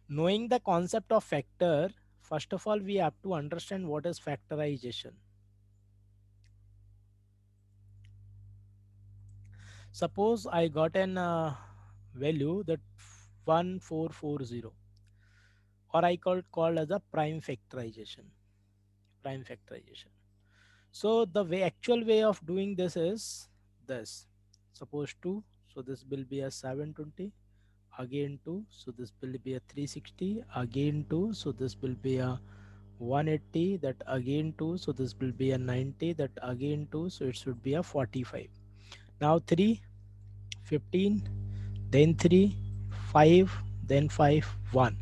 Knowing the concept of factor, first of all, we have to understand what is factorization. Suppose I got an value that 1440, or I called as a prime factorization. Prime factorization. So the actual way of doing this is this. Suppose 2, so this will be a 720, again 2, so this will be a 360, again 2, so this will be a 180, that again 2, so this will be a 90, that again 2, so it should be a 45. Now 3, 15, then 3, 5, then 5, 1.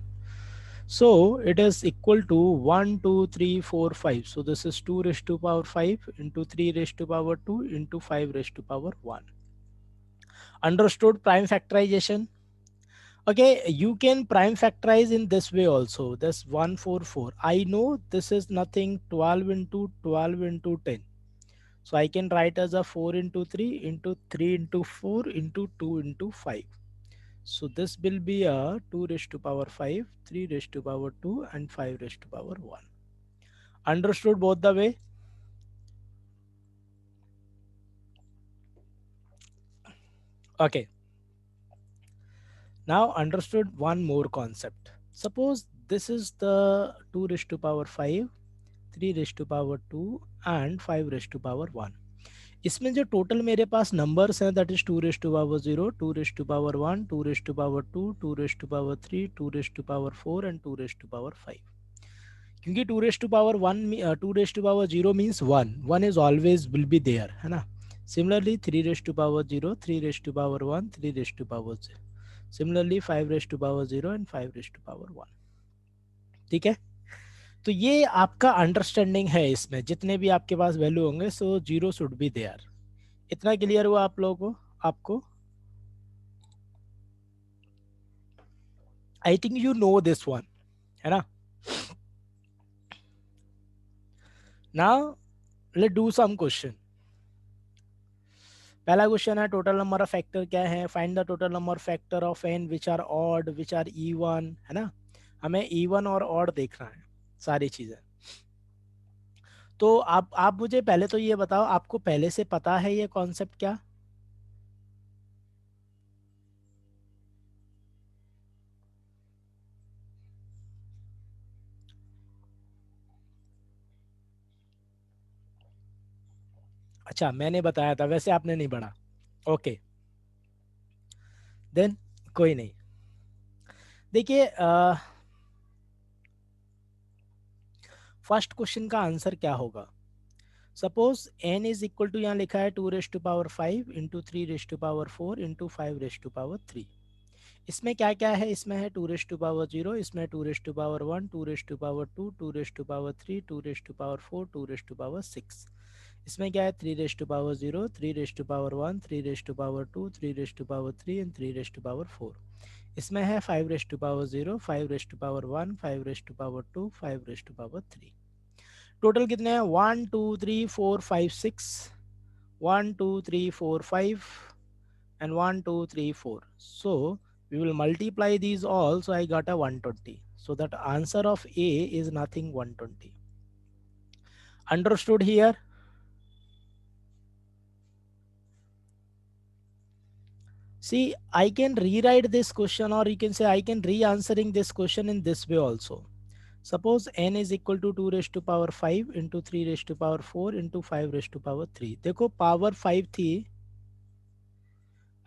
So it is equal to 1, 2, 3, 4, 5. So this is 2 raised to power 5 into 3 raised to power 2 into 5 raised to power 1. Understood prime factorization? Okay, you can prime factorize in this way also. This 144. I know this is nothing 12 into 12 into 10. So I can write as a 4 into 3 into 3 into 4 into 2 into 5. So this will be a 2 raised to power 5, 3 raised to power 2 and 5 raised to power 1. Understood both the way? Okay. Now understood one more concept. Suppose this is the 2 raised to power 5, 3 raised to power 2 and 5 raised to power 1. इसमें जो total मेरे पास numbers हैं that is 2 raise to power 0, 2 raise to power 1, 2 raise to power 2, 2 raise to power 3, 2 raise to power 4 and 2 raise to power 5. क्योंकि 2 raise to power 1 2 raise to power 0 means 1, 1 is always will be there, है ना. Similarly 3 raise to power 0, 3 raise to power 1, 3 raise to power 0. Similarly 5 raise to power 0 and 5 raise to power 1. ठीक है. तो ये आपका understanding है. इसमें जितने भी आपके पास वैल्यू होंगे so zero should be there. इतना क्लियर हुआ आप लोगों को? आपको I think you know this one, है ना. Now let do some question. पहला क्वेश्चन है टोटल नंबर ऑफ फैक्टर क्या है. Find the total number factor of N which are odd which are even, है ना. हमें इवन और ऑड देखना है सारी चीजें. तो आप मुझे पहले तो ये बताओ, आपको पहले से पता है ये कॉन्सेप्ट क्या? अच्छा, मैंने बताया था, वैसे आपने नहीं पढ़ा. ओके, देन कोई नहीं. देखिए, फर्स्ट क्वेश्चन का आंसर क्या होगा. Suppose n is equal to, यहाँ लिखा है 2 raise to power 5 into 3 raise to power 4 into 5 raise to power 3. इसमें क्या क्या है? इसमें है 2 रेज टू पावर 0, इसमें 2 raise to power 1, 2 raise to power 2, 2 raise to power 3, 2 raise to power 4, 2 raise to power 6. इसमें क्या है? 3 raise to power 0, 3 raise to power 1, 3 raise to power 2, 3 raise to power 3 and 3 raise to power 4. इसमें है 5 raise to power 0, 5 raise to power 1, 5 raise to power 2, 5 raise to power 3. Total कितने हैं? 1 2 3 4 5 6, 1 2 3 4 5 and 1 2 3 4. So we will multiply these all, so I got a 120. So that answer of A is nothing 120. Understood here? See, I can rewrite this question, or you can say I can re-answering this question in this way also. Suppose n is equal to 2 raised to power 5 into 3 raised to power 4 into 5 raised to power 3. देखो power 5 थी,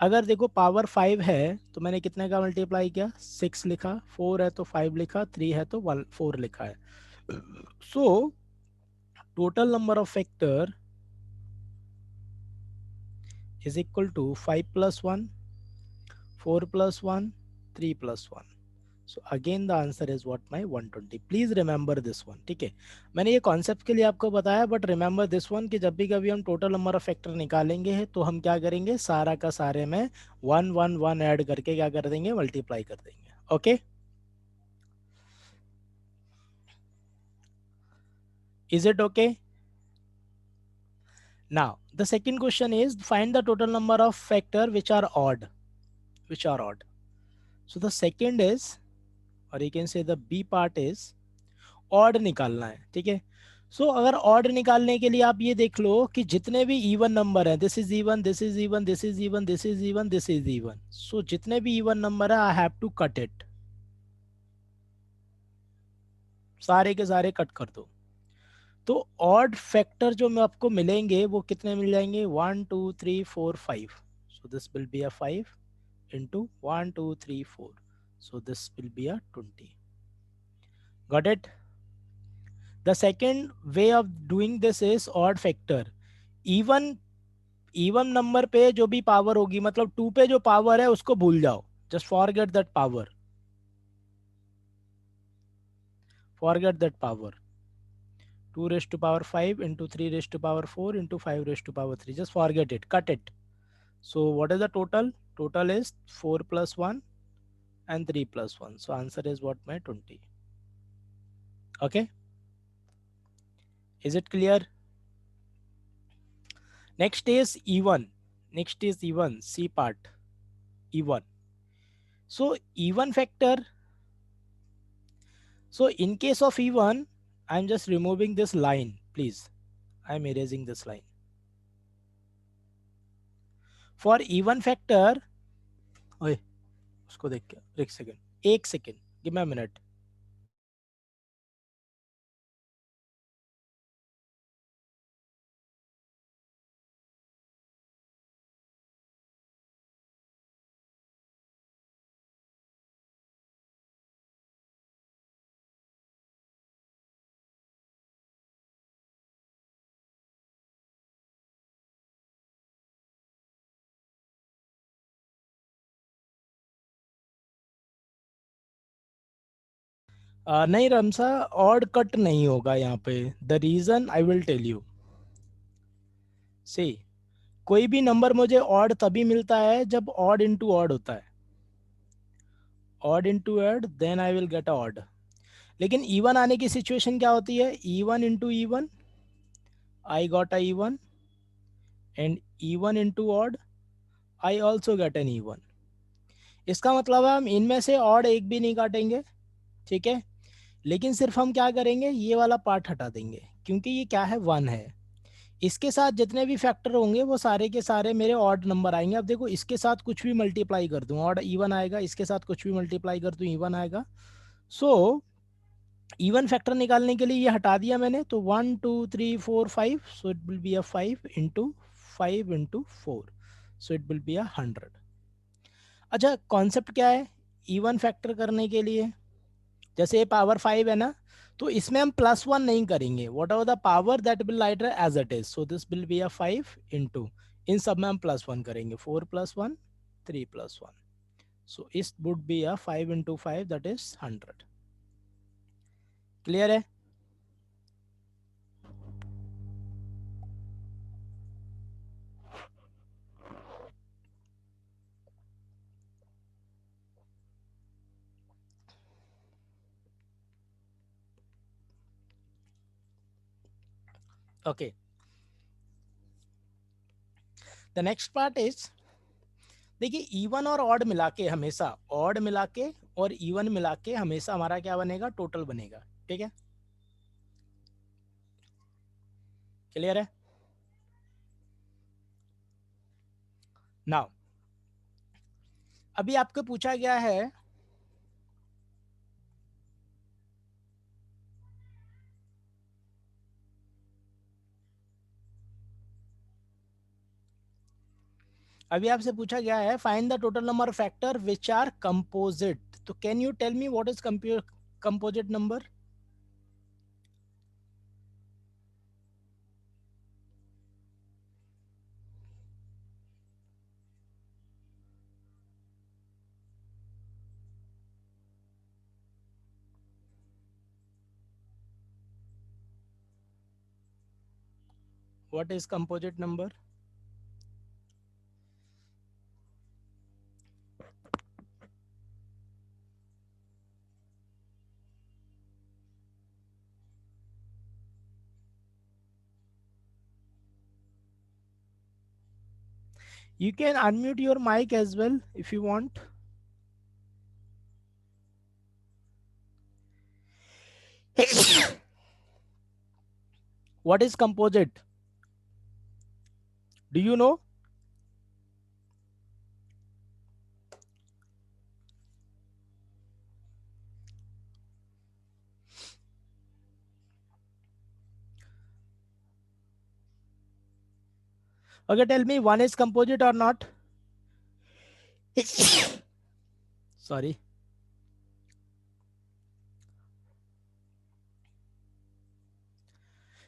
अगर देखो power 5 है तो मैंने कितने का multiply किया? 6 लिखा. 4 है तो 5 लिखा, 3 है तो 4 लिखा है. So total number of factor is equal to 5 plus 1, 4 plus 1, 3 plus 1. So again the answer is what, my 120. Please remember this one. ठीक है, मैंने ये कॉन्सेप्ट के लिए आपको बताया, बट रिमेंबर दिस वन कि जब भी कभी हम टोटल नंबर ऑफ फैक्टर निकालेंगे तो हम क्या करेंगे? सारा का सारे में 1 1 1 ऐड करके क्या कर देंगे? मल्टीप्लाई कर देंगे. Okay, is it okay? Now the second question is find the total number of factor which are odd. So the second is और you can say the B part is odd निकालना है, ठीक है। सो अगर odd निकालने के लिए आप ये देख लो कि जितने भी इवन नंबर हैं, this is even, this is even, this is even, this is even, this is even, so जितने भी इवन नंबर है I have to cut it, सारे के सारे कट कर दो। तो ऑड फैक्टर जो मैं आपको मिलेंगे वो कितने मिल जाएंगे, 1 2 3 4 5, सो this will be a 5 into 1 2 3 4, so this will be a 20. Got it? The second way of doing this is odd factor. even even number पे जो भी पावर होगी, मतलब 2 पे जो पावर है उसको भूल जाओ, just forget that power, forget that power. 2 raised to power 5 into 3 rest to power 4 into 5 rest to power 3, just forget it, cut it. So what is the total, total is 4 plus 1 and 3 plus 1, so answer is what, my 20. Okay, is it clear? Next is even, next is even, C part, even. So even factor, so in case of even, I'm just removing this line, please, I'm erasing this line. For even factor, ओए उसको देख के एक second, give me a minute. नहीं रमसा, odd cut नहीं होगा यहाँ पे, the reason I will tell you. See, कोई भी नंबर मुझे ऑड तभी मिलता है जब ऑड इंटू ऑड होता है, odd into odd, then I will get a odd. लेकिन इवन आने की सिचुएशन क्या होती है, even into even, I got a even, and even into odd, I also get an even. इसका मतलब है हम इनमें से ऑड एक भी नहीं काटेंगे, ठीक है। लेकिन सिर्फ हम क्या करेंगे, ये वाला पार्ट हटा देंगे, क्योंकि ये क्या है, 1 है। इसके साथ जितने भी फैक्टर होंगे वो सारे के सारे मेरे ऑड नंबर आएंगे। अब देखो, इसके साथ कुछ भी मल्टीप्लाई कर दूं ऑड इवन आएगा, इसके साथ कुछ भी मल्टीप्लाई कर दूं इवन आएगा। सो इवन फैक्टर निकालने के लिए ये हटा दिया मैंने, तो 1 2 3 4 5, so it will be a 5 into 4, so it will be अ 100। अच्छा, कॉन्सेप्ट क्या है इवन फैक्टर करने के लिए, जैसे ये पावर 5 है ना, तो इसमें हम +1 नहीं करेंगे, whatever the power that will write as it is, so this will be a 5 into, इन सब में हम +1 करेंगे, 4 + 1 3 + 1, सो इस would be a 5 into 5, that is 100। Clear है? Okay, the next part is, देखिए इवन और ऑड मिला के हमेशा, ऑड मिला के और इवन मिला के हमेशा हमारा क्या बनेगा, टोटल बनेगा, ठीक है। क्लियर है? नाउ अभी आपको पूछा गया है, अभी आपसे पूछा गया है find the total number factor which are composite, तो can you tell me what is composite number? What is composite number? You can unmute your mic as well if you want. What is composite? Do you know? Okay, tell me, one is composite or not? Sorry.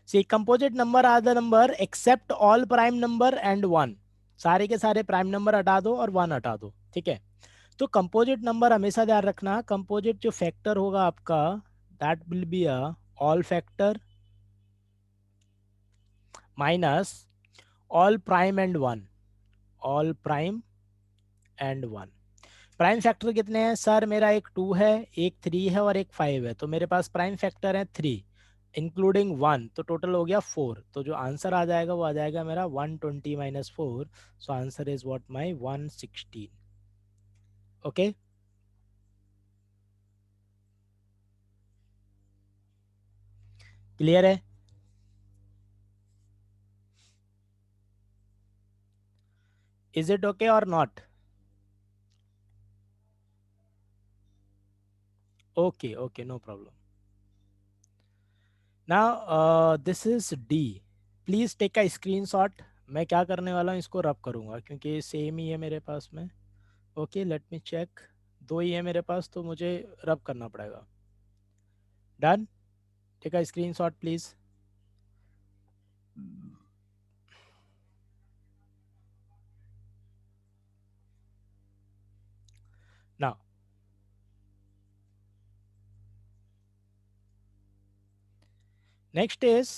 See, composite number are the number except all prime number and one. सारे के सारे prime number हटा दो और one हटा दो, ठीक है? तो कंपोजिट नंबर हमेशा ध्यान रखना, कंपोजिट जो फैक्टर होगा आपका, that will be a all factor minus all prime and one, all prime and one. Prime factor कितने हैं सर? मेरा एक टू है, एक थ्री है और एक फाइव है, तो मेरे पास प्राइम फैक्टर है थ्री इंक्लूडिंग वन, तो टोटल हो गया फोर। तो जो आंसर आ जाएगा वो आ जाएगा मेरा 120 minus four, so answer is what my 116। Okay, clear है? इज इट ओके और not? Okay okay, no problem. Now this is D, please take a screenshot. मैं क्या करने वाला हूँ, इसको रब करूंगा क्योंकि सेम ही है मेरे पास में। Okay, let me check. दो ही है मेरे पास तो मुझे रब करना पड़ेगा। Done, take a screenshot please. Now next is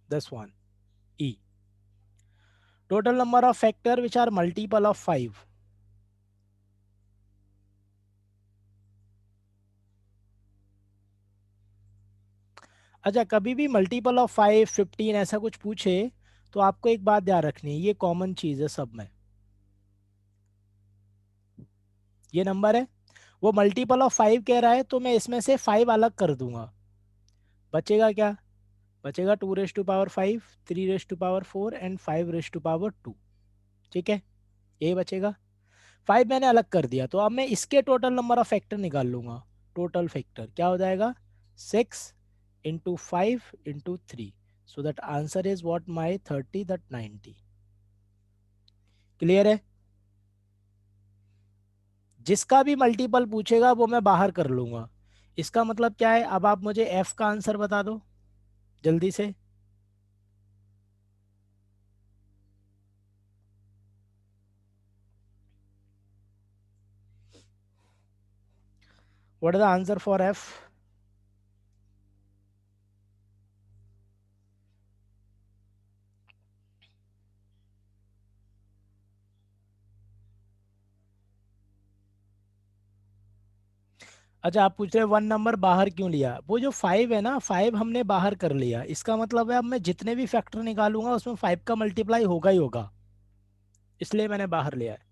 this one, E. Total number of factor which are multiple of 5. अच्छा, कभी भी मल्टीपल ऑफ 5, 15 ऐसा कुछ पूछे तो आपको एक बात ध्यान रखनी है, ये कॉमन चीज़ है सब में। ये नंबर है, वो मल्टीपल ऑफ 5 कह रहा है तो मैं इसमें से 5 अलग कर दूंगा। बचेगा क्या? बचेगा 2 raise to power 5, 3 raise to power 4 and 5 raise to power 2। ठीक है, यही बचेगा। 5 मैंने अलग कर दिया, तो अब मैं इसके टोटल नंबर ऑफ फैक्टर निकाल लूंगा। टोटल फैक्टर क्या हो जाएगा? 6 into 5 into 3, so that answer is what my 30, that 90। Clear है? जिसका भी मल्टीपल पूछेगा वो मैं बाहर कर लूंगा। इसका मतलब क्या है? अब आप मुझे एफ का आंसर बता दो जल्दी से। What is the answer for F? अच्छा, आप पूछ रहे वन नंबर बाहर क्यों लिया? वो जो 5 है ना, 5 हमने बाहर कर लिया, इसका मतलब है अब मैं जितने भी फैक्टर निकालूंगा उसमें 5 का मल्टीप्लाई होगा ही होगा, इसलिए मैंने बाहर लिया है।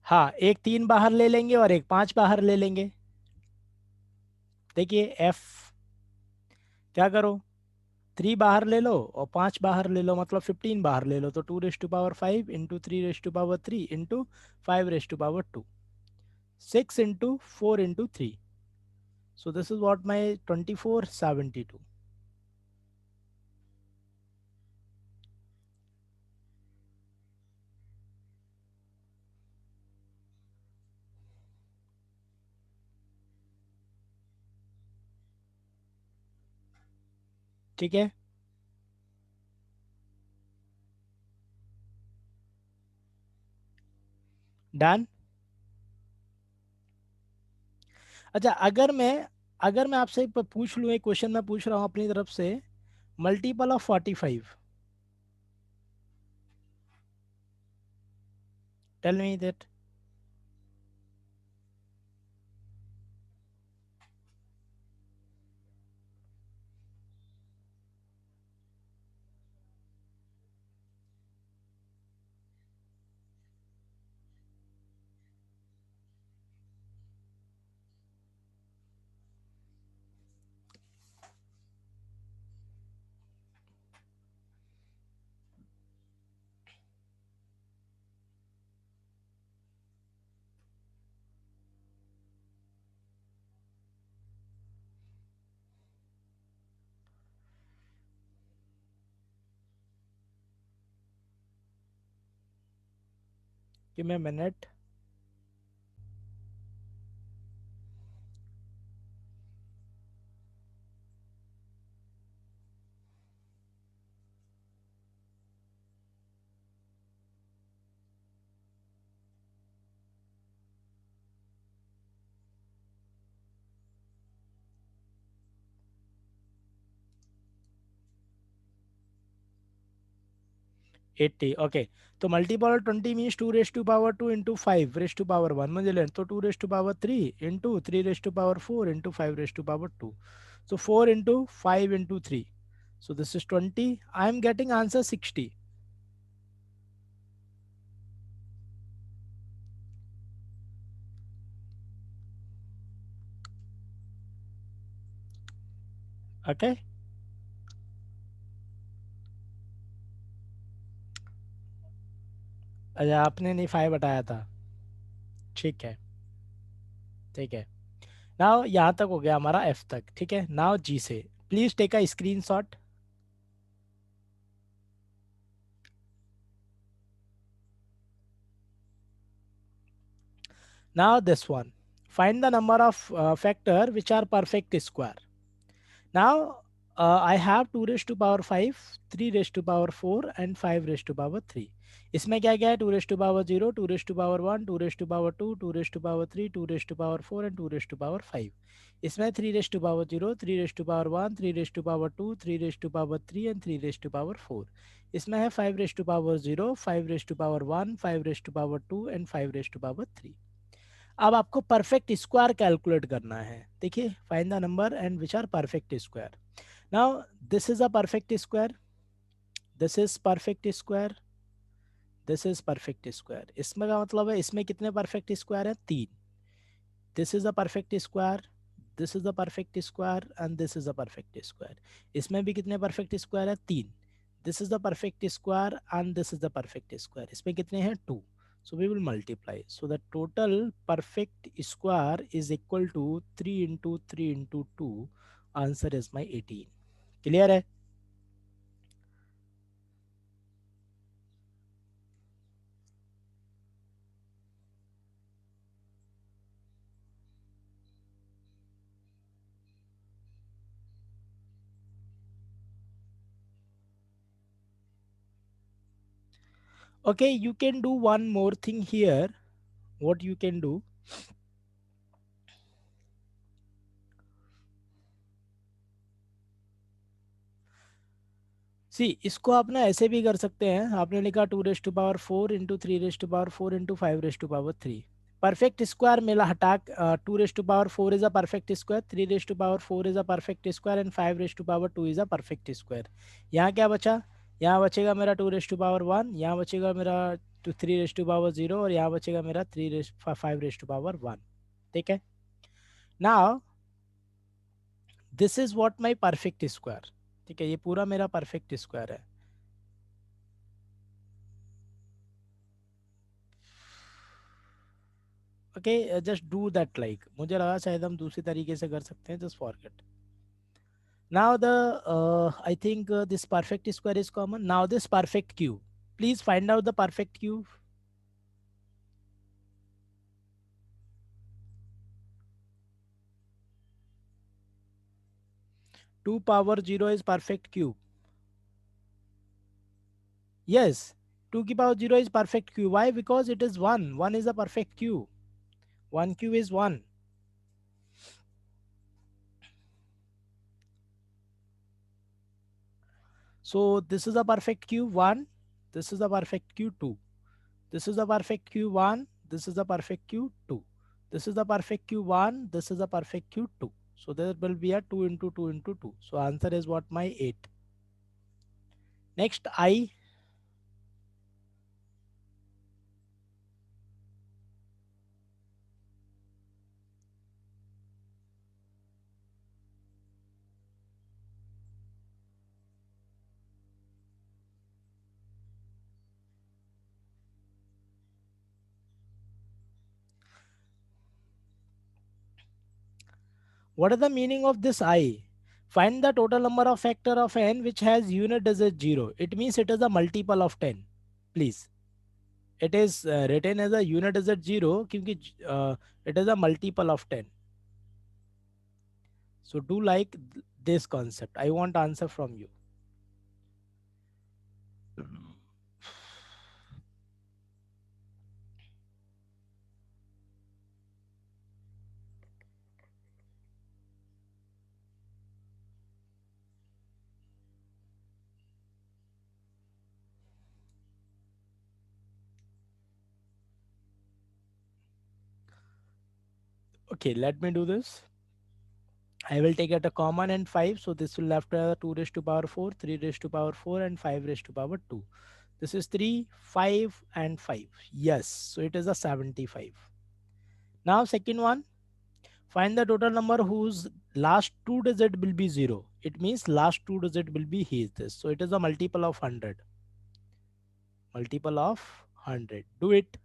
हाँ, एक 3 बाहर ले लेंगे और एक 5 बाहर ले लेंगे। देखिए एफ, क्या करो, 3 बाहर ले लो और 5 बाहर ले लो, मतलब 15 बाहर ले लो, तो 2 raise to power 5 into 3 raise to power 3 into 5 raise to power 2, 6 into 4 into 3, so this is what my 2472। ठीक है, डन। अच्छा, अगर मैं आपसे पूछ लूँ, एक क्वेश्चन मैं पूछ रहा हूँ अपनी तरफ से, multiple of 45, tell me that. कि मैं मिनट, 80, ओके। तो multiple 20 means 2 raise to power 2 into 5 raise to power 1 म्हणजे लेन, तो 2 raise to power 3 into 3 raise to power 4 into 5 raise to power 2, so 4 into 5 into 3, so this is 20. I am getting answer 60. Okay, अच्छा आपने नहीं 5 बताया था, ठीक है, ठीक है। नाउ यहाँ तक हो गया हमारा एफ तक, ठीक है। नाउ जी से please take a screenshot. Now this one, find the number of factor which are perfect square. Now I have 2 raised to power 5, 3 raised to power 4 and 5 raised to power 3. इसमें क्या क्या है, 2 raised to power 0, 2 raised to power 1, 2 raised to power 2, 2 raised to power 3, 2 raised to power 4 and 2 raised to power 5. इसमें 3 raised to power 0, 3 raised to power 1, 3 raised to power 2, 3 raised to power 3 and 3 raised to power 4. इसमें है 5 raised to power 0, 5 raised to power 1, 5 raised to power 2 and 5 raised to power 3. अब आपको perfect square calculate करना है। देखिए, find the number and which are perfect square. Now this is a perfect square, this is perfect square, this is perfect square. इसमें का मतलब है इसमें कितने परफेक्ट स्क्वायर है, 3। This is a perfect square, this is a perfect square and this is a perfect square. इसमें भी कितने परफेक्ट स्क्वायर है, 3। This is the perfect square and this is the perfect square. इसमें कितने हैं, 2। So we will multiply. So the total perfect square is equal to 3 into 3 into 2. Answer is my 18. Clear है? Okay, you can do one more thing here. What you can do? सी, इसको आप ना ऐसे भी कर सकते हैं। आपने लिखा 2 raise to power 4 into 3 raise to power 4 into 5 raise to power 3। Perfect square मिला हटा, 2 raise to power 4 is a perfect square, 3 raise to power 4 is a perfect square and 5 raise to power 2 is a perfect square. यहाँ क्या बचा, यहाँ बचेगा मेरा 2 raise to power 1, यहाँ बचेगा मेरा 3 रेज टू पावर 0 और यहाँ बचेगा मेरा 5 रेज टू पावर 1। ठीक है। Now this is what my perfect square. ठीक है, ये पूरा मेरा परफेक्ट स्क्वायर है। Okay, just do that, like मुझे लगा शायद हम दूसरी तरीके से कर सकते हैं, just forget. Now the I think this perfect square is common. Now this perfect cube, please find out the perfect cube. 2 power 0 is perfect cube. Yes, 2 की power 0 is perfect cube. Why? Because it is 1. 1 is a perfect cube. 1 cube is 1. So this is a perfect cube 1. This is a perfect cube 2. This is a perfect cube 1. This is a perfect cube 2. This is a perfect cube 1. This is a perfect cube 2. So there will be a 2 into 2 into 2. So answer is what, my 8. Next I. What is the meaning of this I? Find the total number of factor of n which has unit digit 0. It means it is a multiple of 10. Please. It is written as a unit digit 0 क्योंकि it is a multiple of 10. So do like this concept. I want answer from you. Okay, let me do this. I will take it a common and 5. So this will have to have 2 raised to power 4, 3 raised to power 4 and 5 raised to power 2. This is 3, 5 and 5. Yes, so it is a 75. Now second one, find the total number whose last two digit will be 0. It means last two digit will be his this. So it is a multiple of 100. Multiple of 100. Do it.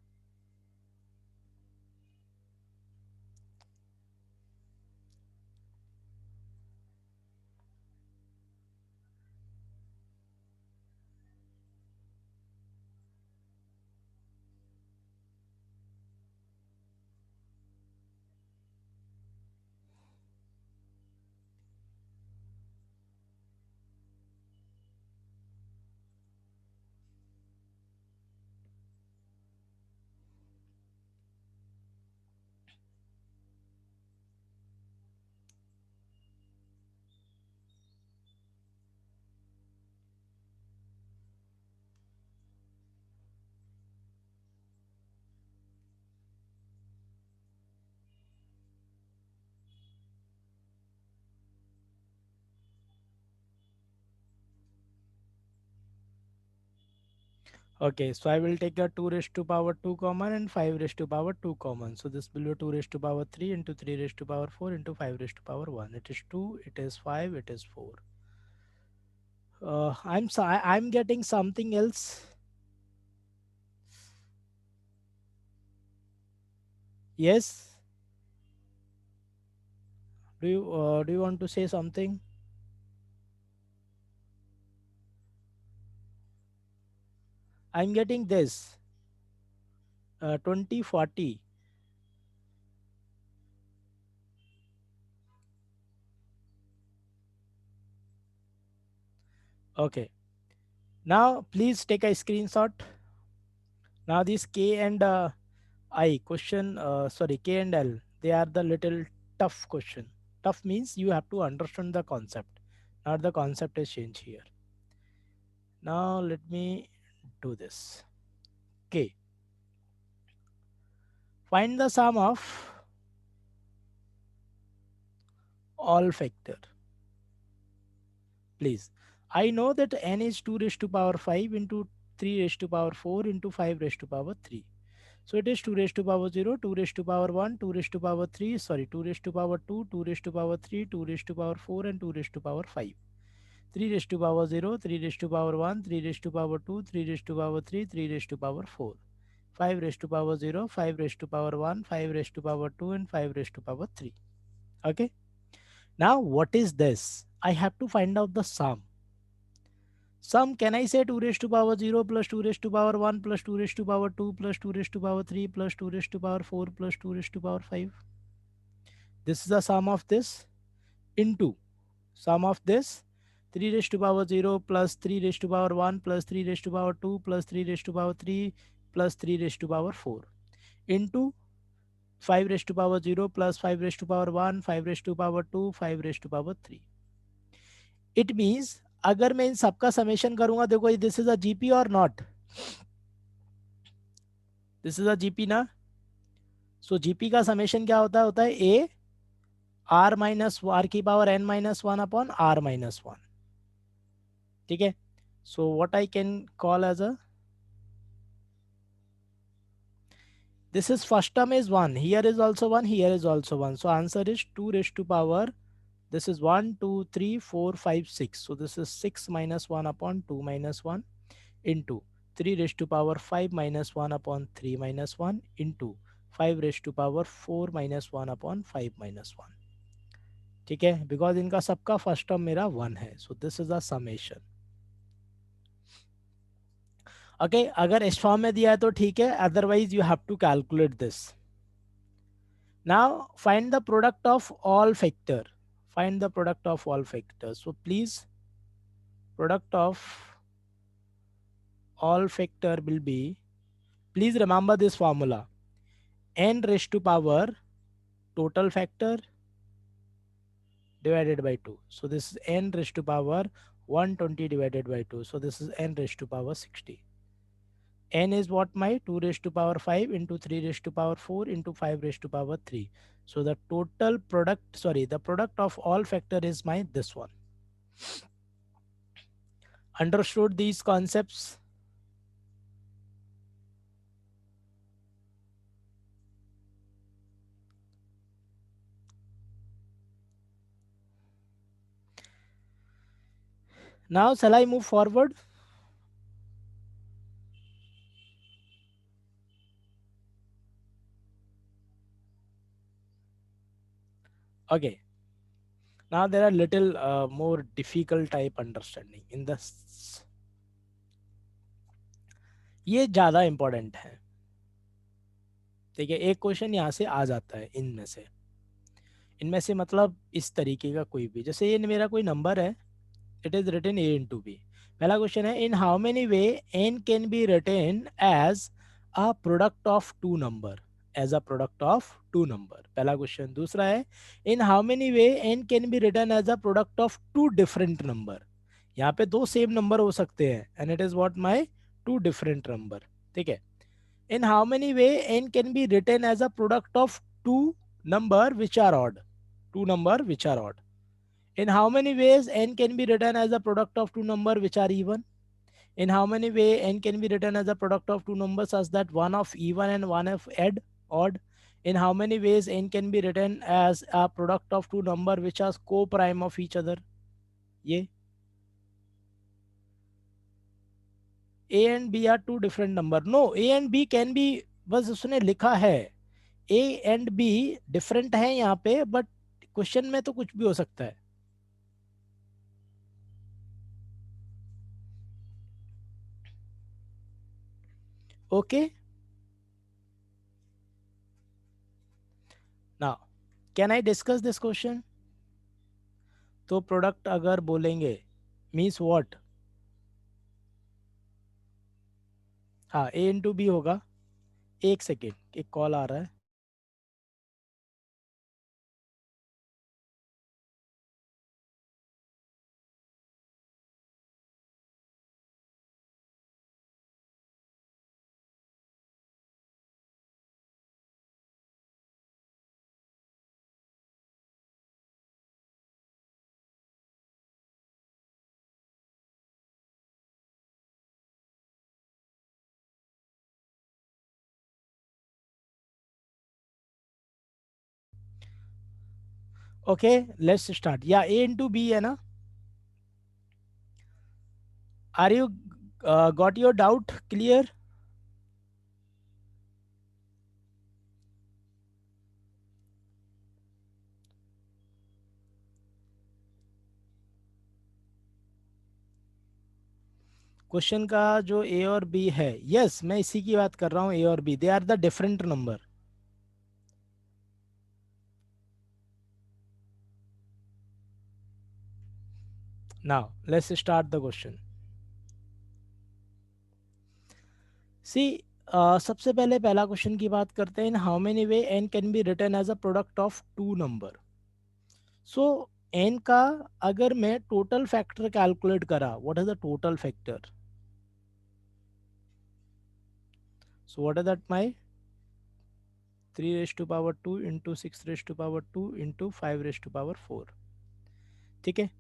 Okay, so I will take a 2 raised to power 2 common and 5 raised to power 2 common. So this will be 2 raised to power 3 into 3 raised to power 4 into 5 raised to power 1. It is 2, it is 5, it is 4. I'm getting something else. Yes. Do you want to say something? I'm getting this 2040. Okay. Now please take a screenshot. Now this K and I question, sorry, K and L, they are the little tough question. Tough means you have to understand the concept. Not the concept is changed here. Now let me do this. K. Find the sum of all factor. Please. I know that n is 2 raised to power 5 into 3 raised to power 4 into 5 raised to power 3. So it is 2 raised to power 0, 2 raised to power 1, 2 raised to power 3, sorry, 2 raised to power 2, 2 raised to power 3, 2 raised to power 4 and 2 raised to power 5. 3 raised to power 0, 3 raised to power 1, 3 raised to power 2, 3 raised to power 3, 3 raised to power 4. 5 raised to power 0, 5 raised to power 1, 5 raised to power 2 and 5 raised to power 3. Okay. Now what is this? I have to find out the sum. Sum, can I say 2 raised to power 0 plus 2 raised to power 1 plus 2 raised to power 2 plus 2 raised to power 3 plus 2 raised to power 4 plus 2 raised to power 5? This is the sum of this into. sum of this 3 raised to power 0 plus 3 raised to power 1 plus 3 raised to power 2 plus 3 raised to power 3 plus 3 raised to power 4 into 5 raised to power 0 plus 5 raised to power 1 5 raised to power 2 5 raised to power 3. It means अगर मैं इन सबका summation करूंगा, देखो this is a GP और not, this is a GP ना. So GP का summation क्या होता है ए आर माइनस आर की power N minus one upon R minus one. ठीक है. So what I can call as a, this is first term is 1, here is also 1, here is also 1, so answer is 2 raised to power, this is 1 2 3 4 5 6, so this is 6 minus 1 upon 2 minus 1 into 3 raised to power 5 minus 1 upon 3 minus 1 into 5 raised to power 4 minus 1 upon 5 minus 1. ठीक है, because इनका सबका first term मेरा 1 है, so this is a summation. Okay, अगर इस form में दिया है तो ठीक है, otherwise you have to calculate this. Now find the product of all factor. Find the product of all factors. So please, product of all factor will be, please remember this formula, n raised to power total factor divided by 2. So this is n raised to power 120 divided by 2. So this is n raised to power 60. N is what, my 2 raised to power 5 into 3 raised to power 4 into 5 raised to power 3. So the total product, sorry, the product of all factor is my this one. Understood these concepts? Now shall I move forward? Okay. Now there are little more difficult type understanding in this. ये ज़्यादा important है. ठीक है, एक question यहाँ से आ जाता है इनमें से. इनमें से मतलब इस तरीके का कोई भी, जैसे ये मेरा कोई नंबर है, it is written A into B. पहला क्वेश्चन है, in how many way N can be written as a product of two number, as a product of two number. पहला क्वेश्चन. दूसरा है, in how many way N can be written as a product of two different number. यहाँ पे दो same number हो सकते हैं, and it is what, my two different number. ठीक है. In how many way N can be written as a product of two number which are odd, two number which are odd. In how many ways n can be written as a product of two number which are even? In how many way n can be written as a product of two numbers such that one of even and one of odd? In how many ways n can be written as a product of two number which are co-prime of each other? ये a and b are two different number. No, a and b can be, बस उसने लिखा है a and b different है यहाँ पे, but question में तो कुछ भी हो सकता है. Okay. Now can I discuss this question? तो प्रोडक्ट अगर बोलेंगे मीन्स व्हाट, हाँ ए इंटू बी होगा. एक सेकेंड, एक कॉल आ रहा है. Okay, let's start. या ए इंटू बी है ना? Are you got your doubt clear? Question का जो ए और बी है, यस मैं इसी की बात कर रहा हूँ. ए और B, they are the different number. Now let's start the question. See सबसे पहले पहला क्वेश्चन की बात करते हैं. In how many way N can be written as a product of two number. So N का अगर मैं टोटल फैक्टर कैलकुलेट करा, what is the total factor? So what is that my 3 raise to power 2 into 6 raise to power 2 into 5 raise to power 4. ठीक है.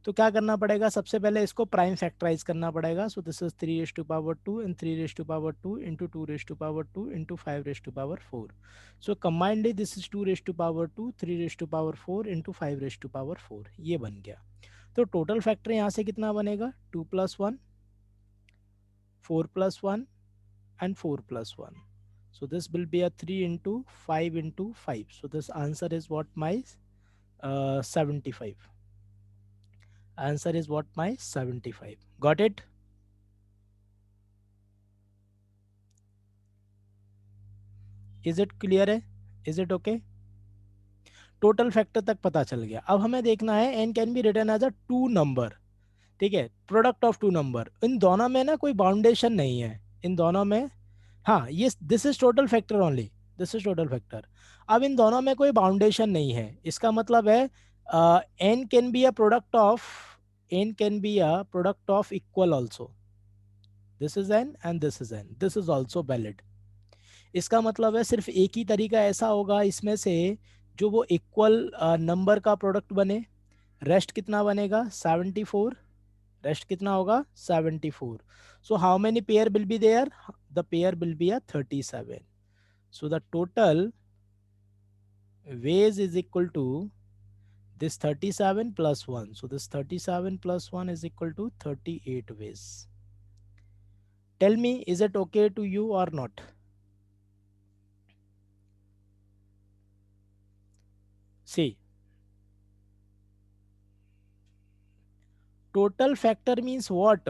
तो क्या करना पड़ेगा? सबसे पहले इसको प्राइम फैक्टराइज करना पड़ेगा. So this is 3 raise to power 2 and 3 raise to power 2 into 2 raise to power 2 into 5 raise to power 4. So combinedly this is 2 raise to power 2 3 raise to power 4 into 5 raise to power 4. ये बन गया. तो total factor यहाँ से कितना बनेगा? 2 plus 1, 4 plus 1 and 4 plus 1. So this will be a 3 into 5 into 5. So this answer is what my 75. Answer is what my 75. Got it? Is it clear है? Is it okay? Total factor तक पता चल गया. अब हमें देखना है N can be written as a two number. ठीक है, प्रोडक्ट ऑफ टू नंबर. इन दोनों में ना कोई बाउंडेशन नहीं है, इन दोनों में. हाँ, ये this is total factor only. This is total factor. अब इन दोनों में कोई बाउंडेशन नहीं है. इसका मतलब है N can be a product of, N can be a product of equal also. This is N and this is N. This is also valid. इसका मतलब है सिर्फ एक ही तरीका ऐसा होगा इसमें से जो वो इक्वल नंबर का प्रोडक्ट बने. रेस्ट कितना बनेगा? 74. रेस्ट कितना होगा? 74. So how many pair will be there? The pair will be a 37. So the total ways is equal to this 37 plus 1. So this 37 plus 1 is equal to 38 ways. Tell me, is it okay to you or not? See, total factor means what?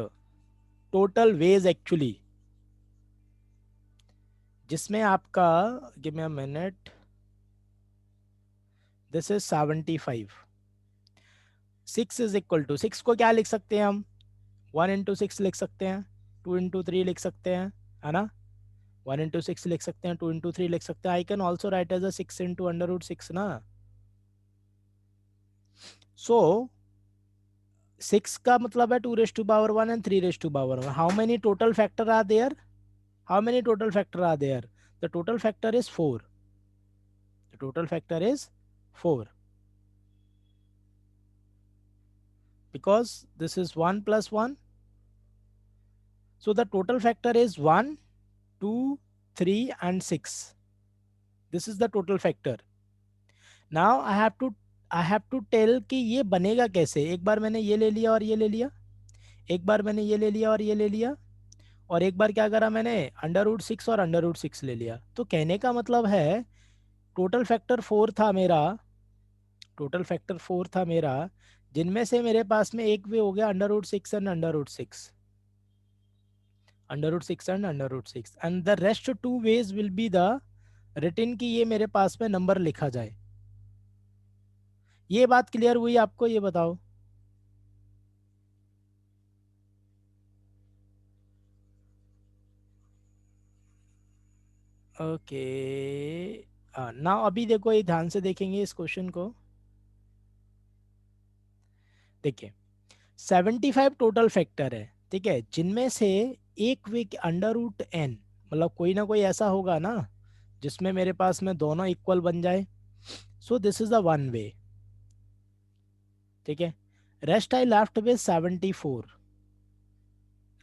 Total ways actually. जिसमें आपका, give me a minute, this is 75. 6 is equal to, 6 को क्या लिख सकते हैं हम? 1 into 6 लिख सकते हैं, 2 इंटू 3 लिख सकते हैं, है ना? 1 इंटू 6 लिख सकते हैं, 2 इंटू 3 लिख सकते हैं. I can also write as a 6 into under root 6 ना. सो 6 का मतलब है 2 raise to power 1 and 3 raise to power 1. How many total factor are there? How many total factor are there? The total factor is 4. The total factor is 4 because this is 1 plus 1. So the total factor is 1, 2, 3 and 6. This is the total factor. Now I have to tell कि ये बनेगा कैसे. एक बार मैंने ये ले लिया और ये ले लिया, एक बार मैंने ये ले लिया और ये ले लिया, और एक बार क्या करा मैंने? अंडर रूट 6 और अंडर रूट 6 ले लिया. तो कहने का मतलब है टोटल फैक्टर 4 था मेरा, टोटल फैक्टर 4 था मेरा, जिनमें से मेरे पास में एक वे हो गया under root 6 and under root 6, under root 6 and under root 6, and the rest two ways will be the written की ये मेरे पास में नंबर लिखा जाए. ये बात क्लियर हुई आपको? ये बताओ. ओके. ना अभी देखो, ये ध्यान से देखेंगे इस क्वेश्चन को. देखिए 75 टोटल फैक्टर है, ठीक है, जिनमें से एक वे अंडर रूट एन, मतलब कोई ना कोई ऐसा होगा ना जिसमें मेरे पास में दोनों इक्वल बन जाए. सो this is the one way. ठीक है. Rest I left with 74.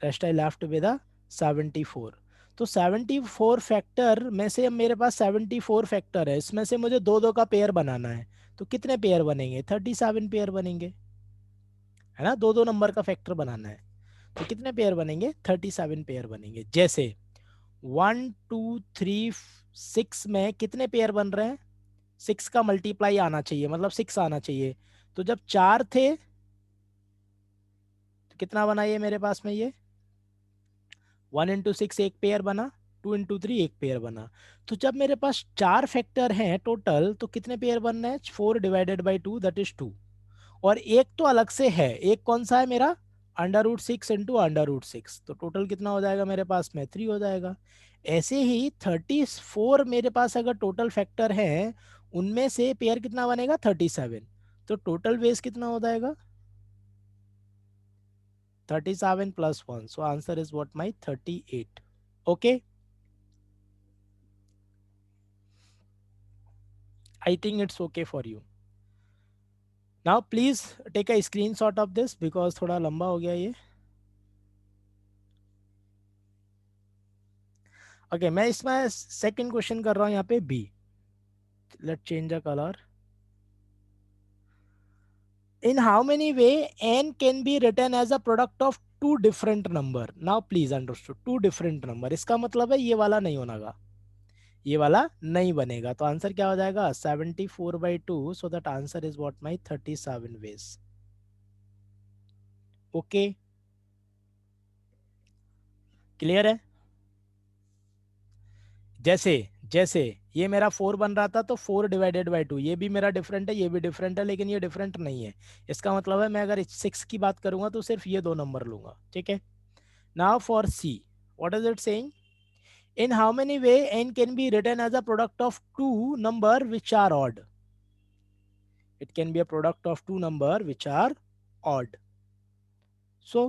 Rest I left with 74. तो 74 फैक्टर में से अब मेरे पास 74 फैक्टर है, इसमें से मुझे दो दो का पेयर बनाना है. तो कितने पेयर बनेंगे? 37 पेयर बनेंगे, है ना? दो दो नंबर का फैक्टर बनाना है तो कितने पेयर बनेंगे? 37 पेयर बनेंगे. जैसे 1 2 3 6 में कितने पेयर बन रहे हैं? 6 का मल्टीप्लाई आना चाहिए, मतलब 6 आना चाहिए. तो जब 4 थे तो कितना बना ये मेरे पास में? ये 1 इंटू 6 एक पेयर बना, 2 इंटू 3 एक पेयर बना. तो जब मेरे पास 4 फैक्टर हैं टोटल तो कितने पेयर बन रहे हैं? 4 डिवाइडेड बाई 2 दैट इज 2. और एक तो अलग से है, एक कौन सा है मेरा, √6 इंटू √6, तो टोटल कितना हो जाएगा मेरे पास में 3 हो जाएगा। ऐसे ही 34 मेरे पास अगर टोटल फैक्टर है, उनमें से पेयर कितना बनेगा 37, तो टोटल वेज कितना हो जाएगा 37 plus 1, so answer is what my 38। Okay, I think it's okay for you. Now please take a screenshot of this because थोड़ा लंबा हो गया ये। ओके, मैं इसमें सेकंड क्वेश्चन कर रहा हूँ यहाँ पे B. Let change the colour. In how many way n can be written as a product of two different number? Now please understood, two different number, इसका मतलब है ये वाला नहीं होगा, ये वाला नहीं बनेगा, तो आंसर क्या हो जाएगा 74/2, so that answer is what my 37 ways. Okay, clear है। जैसे जैसे ये मेरा 4 बन रहा था, तो 4/2, ये भी मेरा डिफरेंट है, ये भी डिफरेंट है, लेकिन ये डिफरेंट नहीं है। इसका मतलब है मैं अगर 6 की बात करूंगा तो सिर्फ ये दो नंबर लूंगा, ठीक है। Now for C, what is it saying? In how many way n can be written as a product of two number which are odd? It can be a product of two number which are odd. So,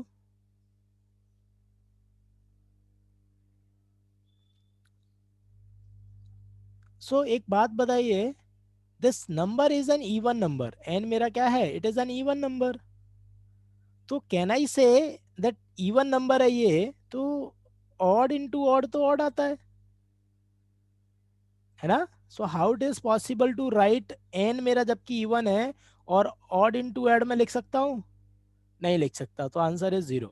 एक बात बताइए, this number is an even number, n मेरा क्या है, it is an even number, तो can I say that even number है ये, तो odd into odd तो odd आता है ना। So how it is possible to write n मेरा जबकि इवन है और odd into add में लिख सकता हूँ, नहीं लिख सकता, तो आंसर इज 0,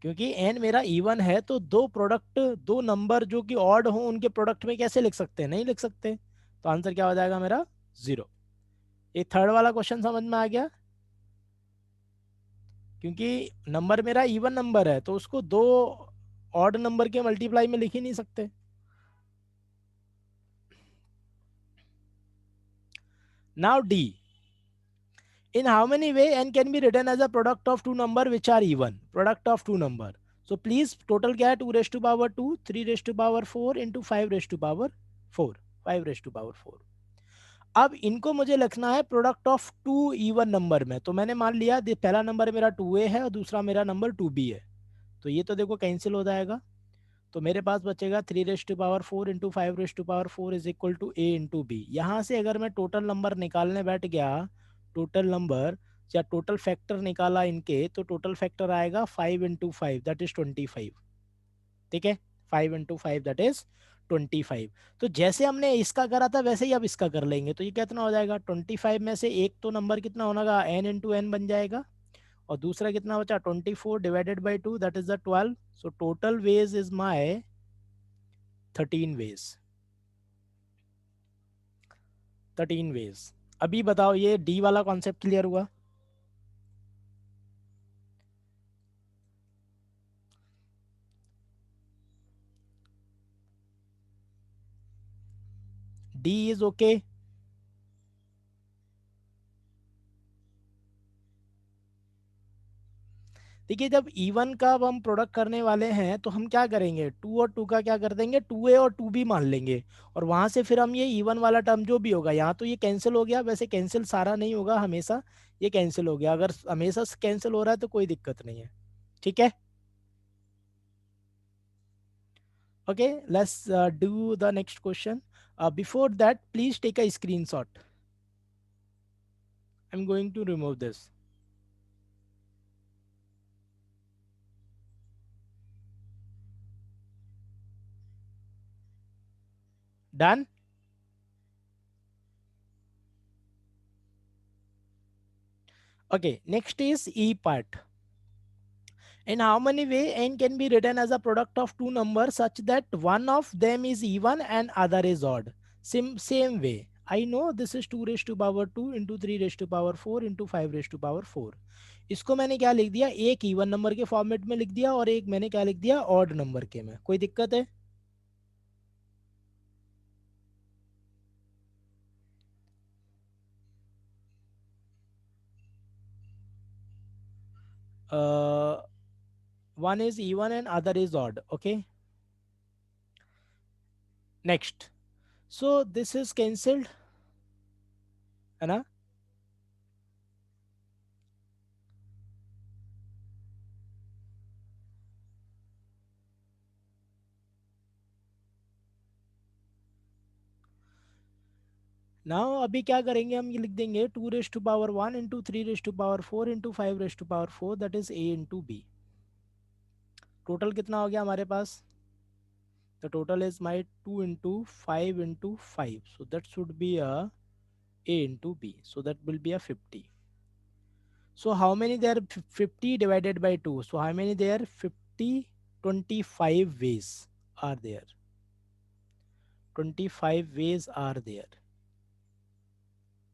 क्योंकि n मेरा इवन है, तो दो प्रोडक्ट, दो नंबर जो कि ऑड हो उनके प्रोडक्ट में कैसे लिख सकते हैं, नहीं लिख सकते, तो आंसर क्या हो जाएगा मेरा 0। ये थर्ड वाला क्वेश्चन समझ में आ गया, क्योंकि नंबर मेरा इवन नंबर है तो उसको दो ऑड नंबर के मल्टीप्लाई में लिख ही नहीं सकते। Now D, in how many way n can be written as a product of two number which are even, product of two number, so please total क्या है 2 raised to power 2, 3 raised to power 4 into 5 raised to power 4, 5 raised to power 4। अब इनको मुझे लिखना है product of two even number में, तो मैंने मान लिया पहला नंबर मेरा 2a है और दूसरा मेरा नंबर 2b है, तो ये तो देखो कैंसिल हो जाएगा, तो मेरे पास बचेगा 3 rest to power 4 into 5 rest to power 4 is equal to a into B. यहाँ से अगर मैं टोटल नंबर निकालने बैठ गया, टोटल नंबर या टोटल फैक्टर निकाला इनके, तो टोटल फैक्टर आएगा 5 इंटू 5 दैट इज 25, ठीक है, 5 इंटू 5 दैट इज 25। तो जैसे हमने इसका करा था वैसे ही अब इसका कर लेंगे, तो ये कितना हो जाएगा 25 में से एक तो नंबर कितना होगा n इंटू एन बन जाएगा, और दूसरा कितना बचा 24/2 that is the 12, so total ways is my 13 ways, 13 ways. अभी बताओ ये डी वाला कॉन्सेप्ट क्लियर हुआ? D is okay. देखिए जब इवन का अब हम प्रोडक्ट करने वाले हैं तो हम क्या करेंगे, टू और टू का क्या कर देंगे, 2a और 2b मान लेंगे, और वहां से फिर हम ये इवन वाला टर्म जो भी होगा, यहाँ तो ये कैंसिल हो गया, वैसे कैंसिल सारा नहीं होगा हमेशा, ये कैंसिल हो गया, अगर हमेशा कैंसिल हो रहा है तो कोई दिक्कत नहीं है, ठीक है। Okay, let's do the next question. Before that please take a screenshot, I am going to remove this. Done. Okay, next is E part. In how many way n can be written as a product of two numbers such that one of them is even and other is odd? Same way. I know this is 2 raised to power 2 into 3 raised to power 4 into 5 raised to power 4। इसको मैंने क्या लिख दिया, एक even number के format में लिख दिया और एक मैंने क्या लिख दिया ऑड नंबर के में, कोई दिक्कत है? one is even and other is odd. Okay, next. So this is cancelled, है ना? नाउ अभी क्या करेंगे, हम ये लिख देंगे 2 raise to power 1 into 3 raise to power 4 into 5 raise to power 4, that is a into b. Total कितना हो गया हमारे पास? The total is my 2 into 5 into 5, so that should be a a into b, so that will be a 50. So how many there? 50 divided by 2, so how many there? 50, 25 ways are there. 25 ways are there.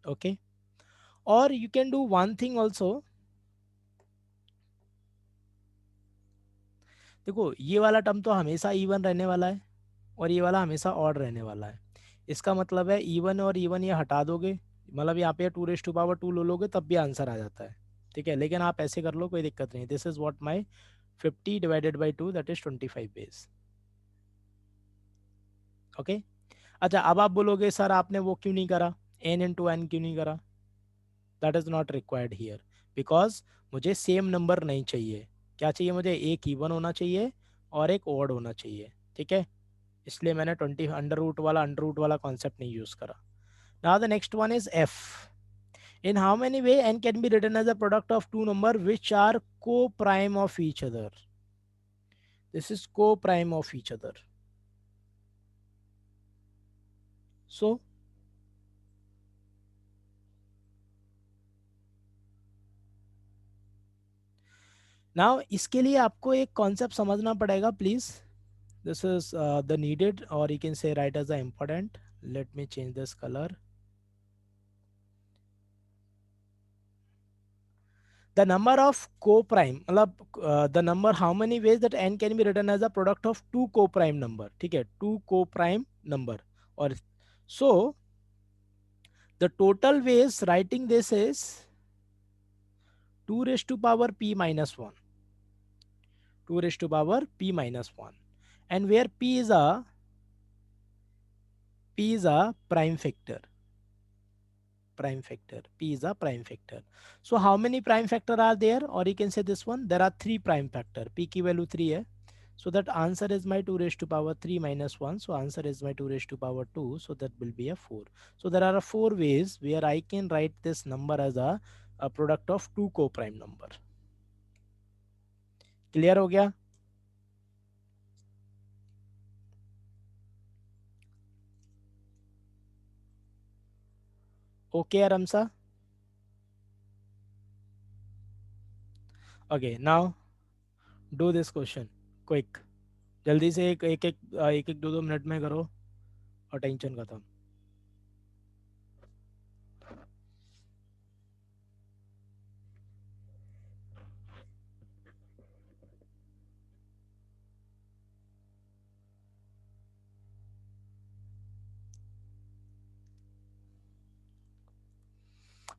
Okay, or you can do one thing also. देखो ये वाला term तो हमेशा even रहने वाला है और ये वाला हमेशा ऑड रहने वाला है. इसका मतलब है इवन और इवन ये हटा दोगे, मतलब यहाँ पे 2 रेज टू पावर 2 लो लोगे तब भी आंसर आ जाता है. ठीक है, लेकिन आप ऐसे कर लो, कोई दिक्कत नहीं. This is what my 50 divided by 2, that is 25 ways. Okay. अच्छा, अब आप बोलोगे सर आपने वो क्यों नहीं करा, एन इंटू एन क्यों नहीं करा? That is not required here, because मुझे सेम नंबर नहीं चाहिए. क्या चाहिए मुझे? एक इवन होना चाहिए और एक ओड होना चाहिए. ठीक है, इसलिए मैंने 20 अंडर रूट वाला कॉन्सेप्ट नहीं यूज करा. Now the next one is f. In how many way N can be written as a product of two number which are coprime of each other? This is coprime of each other. So now इसके लिए आपको एक concept समझना पड़ेगा please. This is the needed, or you can say write as a important. Let me change this color. The number of co-prime, मतलब the number how many ways that n can be written as a product of two co-prime number. ठीक है, two co-prime number. और so the total ways writing this is 2 raised to power p minus 1. 2 raised to power p minus 1. And where p is a prime factor. Prime factor, p is a prime factor. So how many prime factor are there, or you can say this one, there are 3 prime factor. P की value 3 है, so that answer is my 2 raised to power 3 minus 1, so answer is my 2 raised to power 2, so that will be a 4. So there are 4 ways where I can write this number as a product of two co-prime number. Clear हो गया? Okay Aramsa. Okay, now do this question quick. जल्दी से एक एक 2-2 minute में करो और tension खत्म.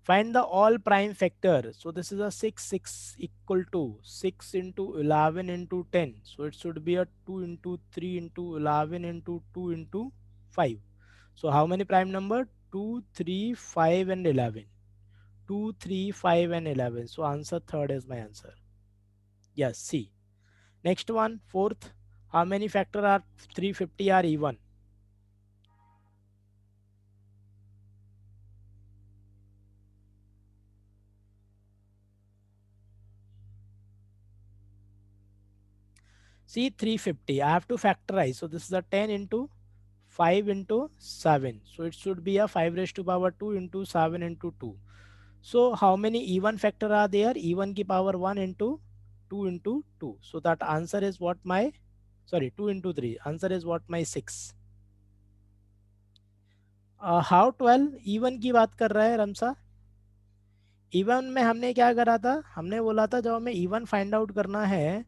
Find the all prime factor. So this is a 6 equal to 6 into 11 into 10. So it should be a 2 into 3 into 11 into 2 into 5. So how many prime number? 2, 3, 5 and 11. 2, 3, 5 and 11. So answer third is my answer. Yes, C. Next one, fourth. How many factor are 350 are even? See 350. I have to factorize. So this is a 10 into 5 into 7. So it should be a 5 raised to power 2 into 7 into 2. So how many even factor are there? Even की power 1 into 2 into 2. So that answer is what my, sorry, 2 into 3. Answer is what my 6. How 12? Even की बात कर रहा है रमसा. Even में हमने क्या करा था, हमने बोला था जब हमें इवन फाइंड आउट करना है,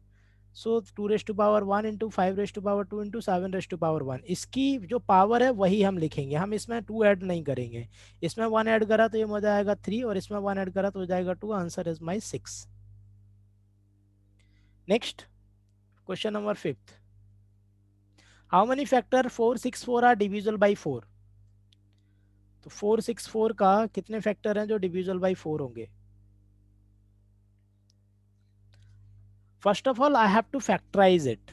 so 2 raise to power 1 into 5 raise to power 2 into 7 raise to power 1, इसकी जो पावर है वही हम लिखेंगे, हम इसमें 2 ऐड नहीं करेंगे. इसमें 1 ऐड करा तो ये हो जाएगा 3 और इसमें 1 ऐड करा तो हो जाएगा 2. Answer is my 6. Next question number fifth, how many factor 464 are divisible by 4? तो 464 का कितने फैक्टर हैं जो डिविजिबल बाई 4 होंगे? First of all I have to factorize it.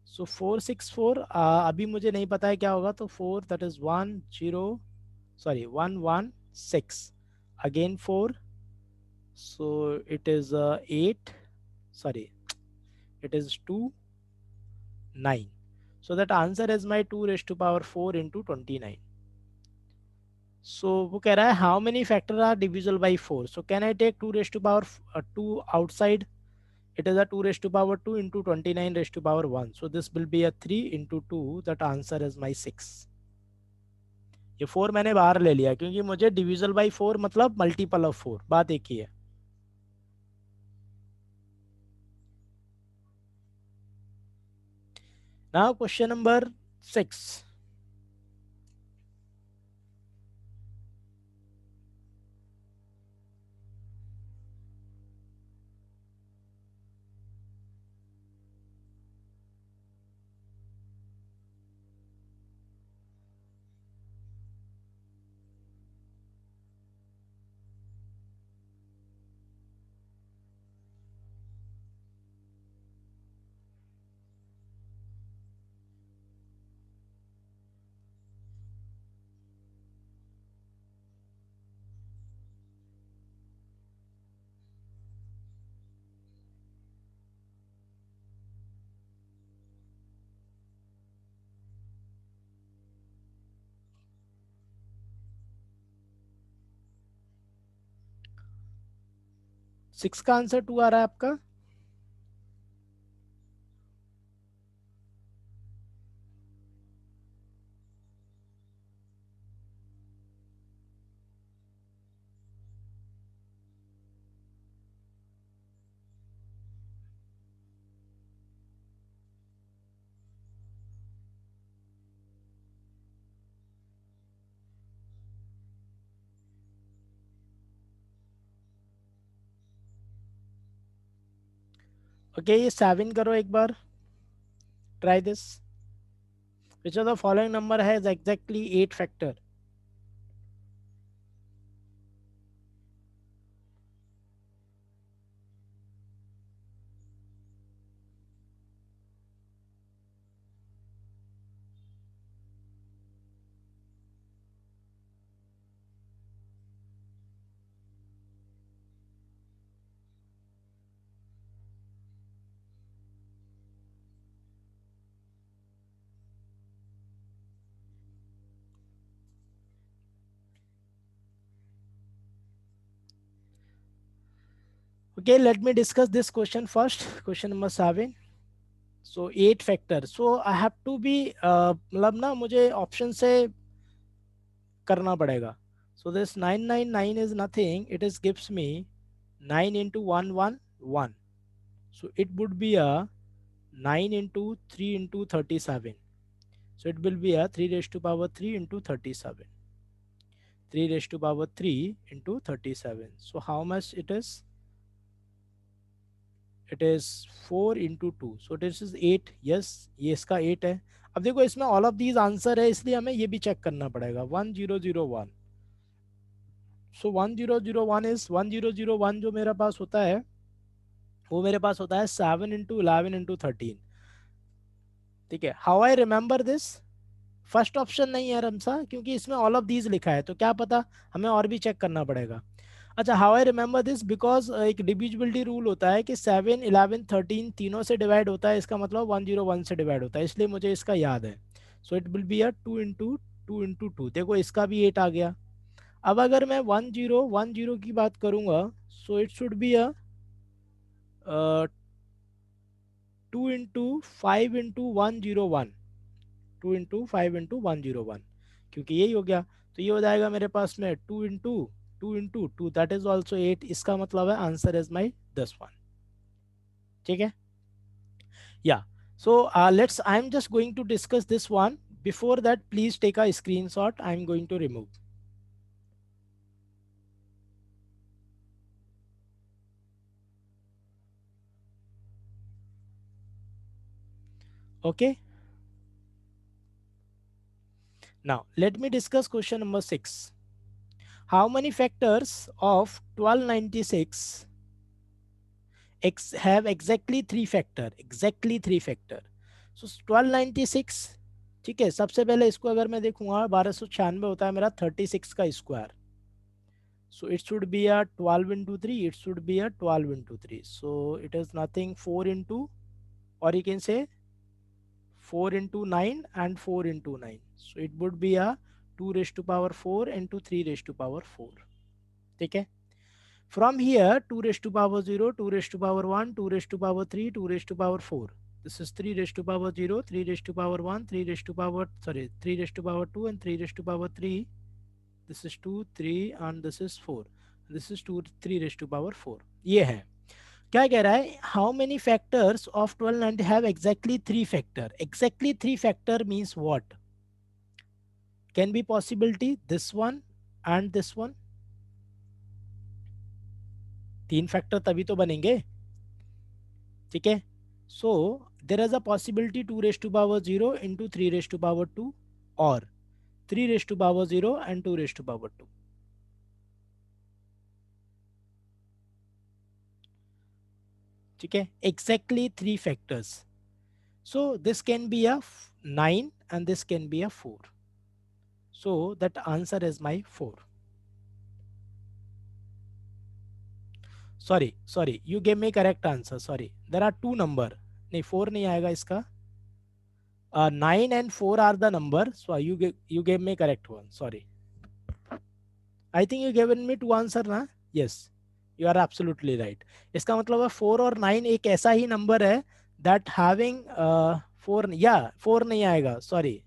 So 464 अभी मुझे नहीं पता है क्या होगा, तो 4 that is 10, sorry 116, again 4, so it is 8, sorry, it is 2, 9, so that answer is my 2 raised to power 4 into 29. So वो कह रहा है how many factor are divisible by 4, so can I take 2 raised to power 2 outside? It is a 2 raised to power 2 into 29 raised to power 1, so this will be a 3 into 2, that answer is my 6. ये 4 मैंने बाहर ले लिया क्योंकि मुझे divisible by 4 मतलब multiple of 4, बात एक ही है। नाउ क्वेश्चन नंबर 6, 6 का आंसर 2 आ रहा है आपका। ओके, ये 7 करो एक बार, try this. Which of the following number has exactly 8 factor? Okay, let me discuss this question first, question number 7। So 8 factor, so I have to be मतलब ना मुझे ऑप्शन से करना पड़ेगा। So this 999 is nothing, it is gives me 9 into 1 1 1, so it would be a 9 into 3 into 37, so it will be a 3 raised to power 3 into 37, 3 raised to power 3 into 37, so how much it is? It is 4 into 2, so this is 8, yes ये इसका 8 है। अब देखो इसमें all of these answer है, इसलिए हमें ये भी चेक करना पड़ेगा। 1001, सो 1001 इज 1001 जो मेरे पास होता है वो मेरे पास होता है 7 into 11 into 13। ठीक है, how I remember this? First option नहीं है रमसा, क्योंकि इसमें ऑल ऑफ दीज लिखा है, तो क्या पता, हमें और भी चेक करना पड़ेगा। अच्छा, how I remember this, because एक डिविजिबिलिटी रूल होता है कि 7 11 13 तीनों से डिवाइड होता है, इसका मतलब 101 से डिवाइड होता है, इसलिए मुझे इसका याद है। So it will be a 2 into 2 देखो इसका भी 8 आ गया। अब अगर मैं 1010 की बात करूंगा, so it should be a 2 into 5 into 101, 2 into 5 into 101, क्योंकि यही हो गया। तो ये हो जाएगा मेरे पास में 2 into 2 दैट इज ऑल्सो 8, इसका मतलब है आंसर इज माई 10 1। ठीक है, या so let's, I am just going to discuss this one, before that please take a screen shot, I am going to remove. Okay. Now let me discuss question number 6. How many factors of 1296 have exactly three factor? Exactly three factor. So 1296, ठीक है, सबसे पहले इसको अगर मैं देखूंगा 1296 होता है मेरा 36 का square. So it should be a 12 into 3. It should be a 12 into 3. So it is nothing 4 into, or you can say 4 into 9 and 4 into 9. So it would be a 2 raised to power 4 into 3 raised to power 4. ठीक है. From here 2 raised to power 0, 2 raised to power 1, 2 raised to power 3, 2 raised to power 4. This is 3 raised to power 0, 3 raised to power 1, 3 raised to power, sorry, 3 raised to power 2 and 3 raised to power 3. This is 2, 3 and this is 4. This is 2, 3 raised to power 4. ये है. क्या कह रहा है? How many factors of 1290 have exactly 3 factor? Exactly 3 factor means what? Can be possibility this one and this one. 3 factor तभी तो बनेंगे. ठीक है. So there is a possibility 2 raised to power 0 into 3 raised to power 2 or 3 raised to power 0 and 2 raised to power 2. ठीक है. Exactly 3 factors. So this can be a 9 and this can be a 4. So that answer is my 4. Sorry, you gave me correct answer. Sorry, there are two number. नहीं 4 नहीं आएगा इसका. 9 and 4 are the number. So you gave me correct one. Sorry. I think you given me two answer ना. Yes, you are absolutely right. इसका मतलब है 4 और 9 एक ऐसा ही number है that having 4, yeah 4 नहीं आएगा. Sorry,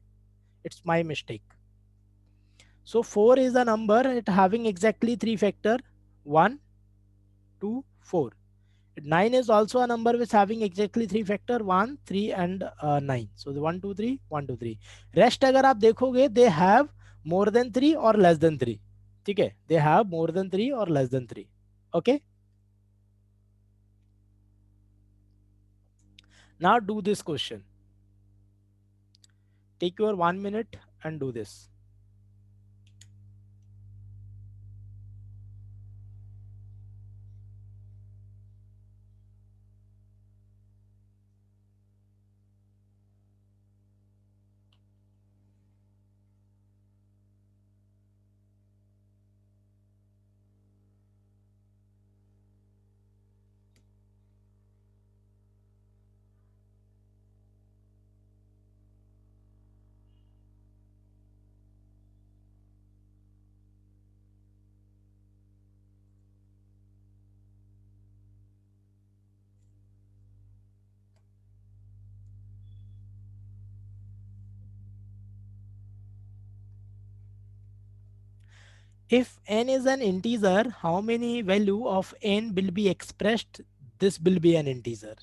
it's my mistake. So 4 is a number it having exactly three factor 1, 2, 4. 9 is also a number which having exactly three factor 1, 3 and 9. So the 1, 2, 3, 1, 2, 3. Rest अगर आप देखोगे they have more than 3 or less than 3. ठीक है, they have more than 3 or less than 3. Okay. Now do this question. Take your 1 minute and do this. If n is an integer, how many value of n will be expressed? This will be an integer.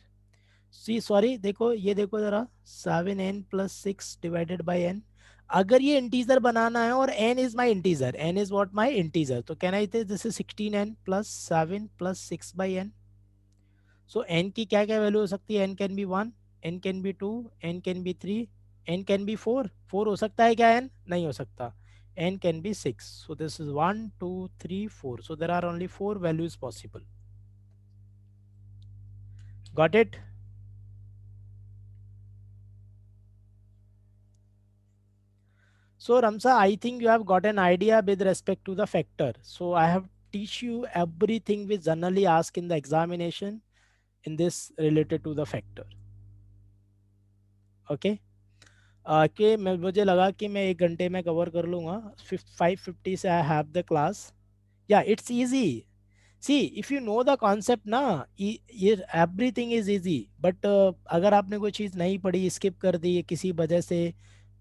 C sorry देखो ये देखो जरा 7n plus 6 divided by n. अगर ये integer बनाना है और n is my integer, n is what my integer, तो कहना this is 16n plus 7 plus 6 by n. So n की क्या क्या वैल्यू हो सकती है? n can B 1, n can B 2, n can B 3, n can B 4. 4 हो सकता है क्या? n नहीं हो सकता. n can be 6. So this is 1 2 3 4. So there are only 4 values possible. Got it? So Ramsa, I think you have got an idea with respect to the factor. So I have teach you everything which generally asked in the examination in this related to the factor. Okay. कि मैं मुझे लगा कि मैं 1 घंटे में cover कर लूँगा. 5:50 से आई हैव द क्लास. या it's easy. See if you know the concept ना, ये एवरीथिंग इज इजी. बट अगर आपने कोई चीज़ नहीं पढ़ी, स्किप कर दी किसी वजह से,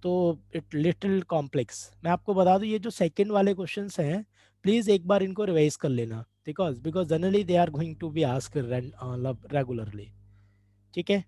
तो इट लिटिल कॉम्प्लेक्स. मैं आपको बता दूं ये जो सेकंड वाले क्वेश्चंस हैं, प्लीज़ एक बार इनको रिवाइज कर लेना. Because generally they are going to be ask regularly. ठीक है.